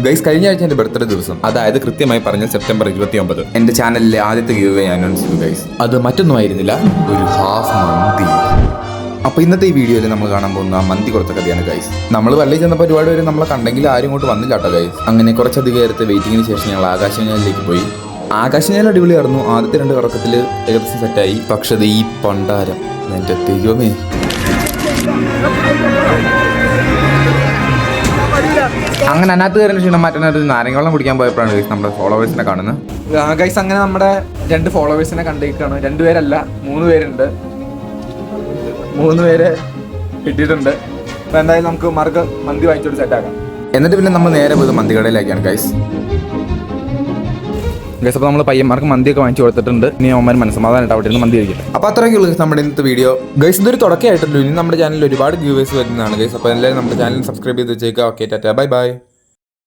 Guys കഴിഞ്ഞ ആഴ്ച എന്റെ ബർത്ത്ഡേ ദിവസം, അതായത് കൃത്യമായി പറഞ്ഞ സെപ്റ്റംബർ 29, എന്റെ ചാനലിലെ ആദ്യത്തെ ഗീവ് അവേ അനൗൺസ് ചെയ്തു ഗൈസ്. അത് മറ്റൊന്നും ആയിരുന്നില്ല, ഒരു ഹാഫ് മന്തി. അപ്പൊ ഇന്നത്തെ ഈ വീഡിയോയിൽ നമ്മൾ കാണാൻ പോകുന്ന മന്തി കൊടുത്ത കഥയാണ് ഗൈസ്. നമ്മൾ പള്ളിയിൽ ചെന്നപ്പോൾ ഒരുപാട് പേര് നമ്മളെ കണ്ടെങ്കിൽ ആരും ഇങ്ങോട്ട് വന്നില്ല കേട്ടോ ഗൈസ്. അങ്ങനെ കുറച്ചധികം നേരത്തെ വെയിറ്റിങ്ങിന് ശേഷം ഞങ്ങൾ ആകാശവാണിയിലേക്ക് പോയി. ആകാശവാണി അടിപൊളിയായിരുന്നു. ആദ്യത്തെ 2 കറക്കത്തിൽ ഏകദേശം സെറ്റായി. പക്ഷെ അത് ഈ പണ്ടാരം എന്റെ ദൈവമേ. അങ്ങനെ അതിനകത്ത് കയറിയ ക്ഷീണം മാറ്റാനായിട്ട് നാരങ്ങവെള്ളം കുടിക്കാൻ പോയപ്പോഴാണ് ഗൈസ് നമ്മുടെ ഫോളോവേഴ്സിനെ കാണുന്നത്. ഗൈസ് അങ്ങനെ നമ്മുടെ 2 ഫോളോവേഴ്സിനെ കണ്ടേക്കാണ്. 2 പേരല്ല 3 പേരുണ്ട്. 3 പേര് കിട്ടിയിട്ടുണ്ട്. അപ്പോൾ എന്തായാലും നമുക്ക് മറുക മന്തി വാങ്ങിച്ചോട്ട് സെറ്റാക്കാം. എന്നിട്ട് പിന്നെ നമ്മൾ നേരെ പോയത് മന്തി കടയിലേക്കാണ് ഗൈസ്. ഗൈസ് അപ്പോൾ നമ്മൾ പയ്യന്മാർക്ക് മന്തിയൊക്കെ വാങ്ങിച്ചു കൊടുത്തിട്ടുണ്ട്. ഇനി അവന്മാർ മനസ്സമാധാനമായിട്ട് അവിടെ നിന്ന് മന്തി കഴിക്കില്ല. അപ്പോൾ അത്രയൊക്കെ ഉള്ളൂ നമ്മുടെ ഇന്നത്തെ വീഡിയോ ഗൈസ്. ഇതൊരു തുടക്കമായിട്ടുള്ളൂ. ഇനി നമ്മുടെ ചാനലിൽ ഒരുപാട് വ്യൂവേഴ്സ് വരുന്നതാണ് ഗൈസ്. അപ്പോൾ എല്ലാവരും നമ്മുടെ ചാനൽ സബ്സ്ക്രൈബ് ചെയ്ത് വെച്ചേക്കുക. Okay, Tata, bye bye.